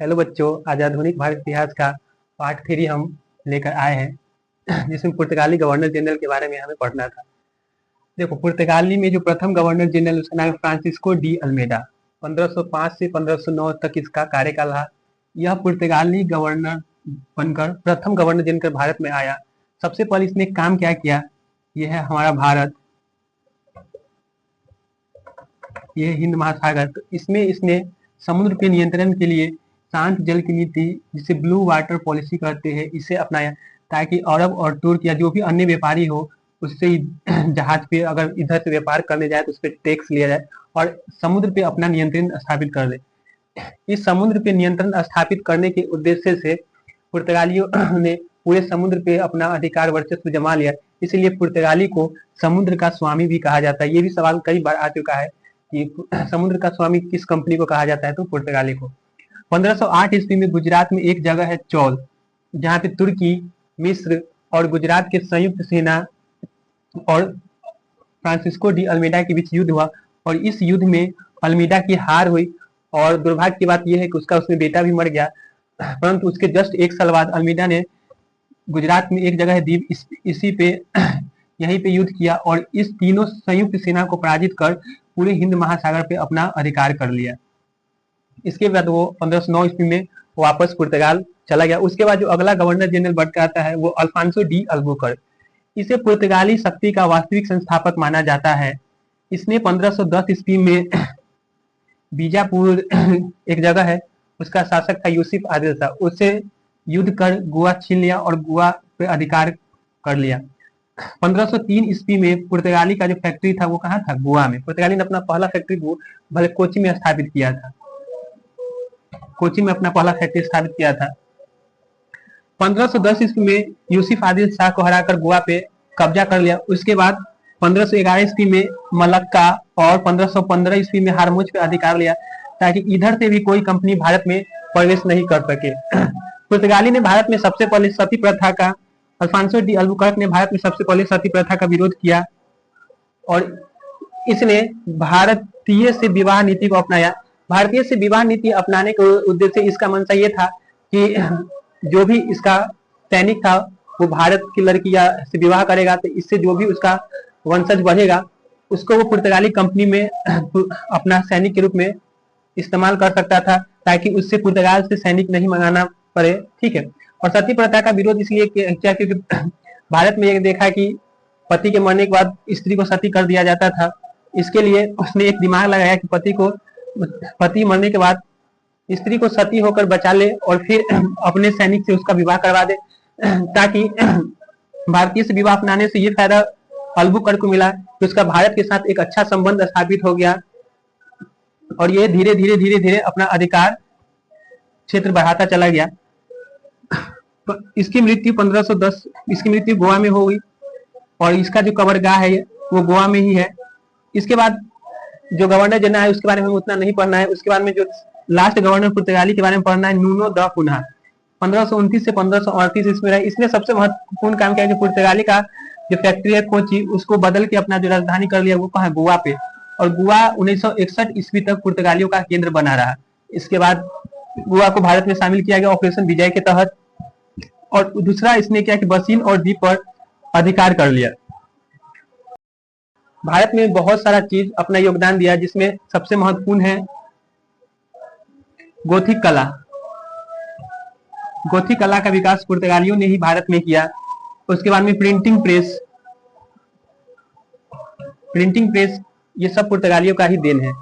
Hello बच्चों, आज आधुनिक भारत इतिहास का पार्ट 3 हम लेकर आए हैं जिसमें पुर्तगाली गवर्नर जनरल के बारे में हमें पढ़ना था। देखो, पुर्तगाली में जो प्रथम गवर्नर जनरल उसका नाम है फ्रांसिस्को डी अल्मेडा। 1505 से 1509 तक इसका कार्यकाल रहा। यह पुर्तगाली गवर्नर बनकर प्रथम गवर्नर जनरल भारत में आया। सबसे पहले इसने काम क्या किया, यह है हमारा भारत, यह हिंद महासागर। तो इसमें इसने समुद्र के नियंत्रण के लिए शांत जल की नीति, जिसे ब्लू वाटर पॉलिसी कहते हैं, इसे अपनाया ताकि अरब और तुर्क या जो भी अन्य व्यापारी हो उससे जहाज पे अगर इधर से व्यापार करने जाए तो उस पर टैक्स लिया जाए और समुद्र पे अपना नियंत्रण स्थापित कर दे। इस समुद्र पे नियंत्रण स्थापित करने के उद्देश्य से पुर्तगालियों ने पूरे समुद्र पे अपना अधिकार वर्चस्व जमा लिया। इसलिए पुर्तगाली को समुद्र का स्वामी भी कहा जाता है। ये भी सवाल कई बार आ चुका है कि समुद्र का स्वामी किस कंपनी को कहा जाता है, तो पुर्तगाली को। 1508 ईस्वी में गुजरात में एक जगह है चौल, जहाँ पे तुर्की, मिस्र और गुजरात के संयुक्त सेना और फ्रांसिस्को डी अल्मेडा के बीच युद्ध हुआ और इस युद्ध में अल्मेडा की हार हुई। और दुर्भाग्य की बात यह है कि उसमें बेटा भी मर गया। परंतु उसके जस्ट एक साल बाद अल्मेडा ने गुजरात में एक जगह है दीप, इसी पे यहीं पे युद्ध किया और इस तीनों संयुक्त सेना को पराजित कर पूरे हिंद महासागर पे अपना अधिकार कर लिया। इसके बाद वो 1509 ईस्वी में वापस पुर्तगाल चला गया। उसके बाद जो अगला गवर्नर जनरल बढ़ के आता है वो अल्फांसो डी अल्बुकर्क। इसे पुर्तगाली शक्ति का वास्तविक संस्थापक माना जाता है। इसने 1510 ईस्वी में बीजापुर एक जगह है, उसका शासक था यूसुफ आदिल शाह, उससे युद्ध कर गोवा छीन लिया और गोवा पे अधिकार कर लिया। 1503 ईस्वी में पुर्तगाली का जो फैक्ट्री था वो कहाँ था, गोवा में। पुर्तगाली ने अपना पहला फैक्ट्री भले कोची में स्थापित किया था, कोची में अपना पहला फैक्ट्री स्थापित किया था। 1510 ईस्वी में यूसुफ आदिल शाह को हराकर गोवा पे कब्जा कर लिया। उसके बाद 1511 ईस्वी में मलक्का और 1515 ईस्वी में हारमुज पे अधिकार लिया ताकि इधर से भी कोई कंपनी भारत में प्रवेश नहीं कर सके। पुर्तगाली ने भारत में सबसे पहले सती प्रथा का, अल्फांसो डी अल्बुकर्क ने भारत में सबसे पहले सती प्रथा का विरोध किया और इसने भारतीय से विवाह नीति को अपनाया। भारतीय से विवाह नीति अपनाने के उद्देश्य इसका मंशा ये था कि जो भी इसका सैनिक था वो भारत की लड़की से विवाह करेगा तो इससे जो भी उसका वंशज बढ़ेगा उसको वो पुर्तगाली कंपनी में अपना सैनिक के रूप में इस्तेमाल कर सकता था ताकि उससे पुर्तगाल से सैनिक नहीं मंगाना पड़े। ठीक है। और सती प्रथा का विरोध इसलिए किया क्योंकि भारत में एक देखा कि पति के मरने के बाद स्त्री को सती कर दिया जाता था। इसके लिए उसने एक दिमाग लगाया कि पति मरने के बाद स्त्री को सती होकर बचा ले और फिर अपने सैनिक से उसका विवाह करवा दे, ताकि भारतीय से विवाह अपनाने से ये फायदा अल्बुकर्क को मिला कि उसका भारत के साथ एक अच्छा संबंध स्थापित हो गया और ये धीरे धीरे अपना अधिकार क्षेत्र बढ़ाता चला गया। इसकी मृत्यु 1510, इसकी मृत्यु गोवा में हो गई और इसका जो कब्रगाह है वो गोवा में ही है। इसके बाद जो गवर्नर जनरल है उसके बारे में उतना नहीं पढ़ना है। उसके बाद में जो लास्ट गवर्नर पुर्तगाली के बारे में पढ़ना है, नुनो द कुन्हा, 1529 से 1538 इसमें रहा। इसने सबसे महत्वपूर्ण काम किया कि पुर्तगाली का जो फैक्ट्री है कोची, उसको बदल के अपना जो राजधानी कर लिया वो कहाँ, गोवा पे। और गोवा 1961 ईस्वी तक पुर्तगालियों का केंद्र बना रहा। इसके बाद गोवा को भारत में शामिल किया गया ऑपरेशन विजय के तहत। और दूसरा इसने क्या कि बसीन और द्वीप पर अधिकार कर लिया। भारत में बहुत सारा चीज अपना योगदान दिया जिसमें सबसे महत्वपूर्ण है गोथिक कला। गोथिक कला का विकास पुर्तगालियों ने ही भारत में किया। उसके बाद में प्रिंटिंग प्रेस, ये सब पुर्तगालियों का ही देन है।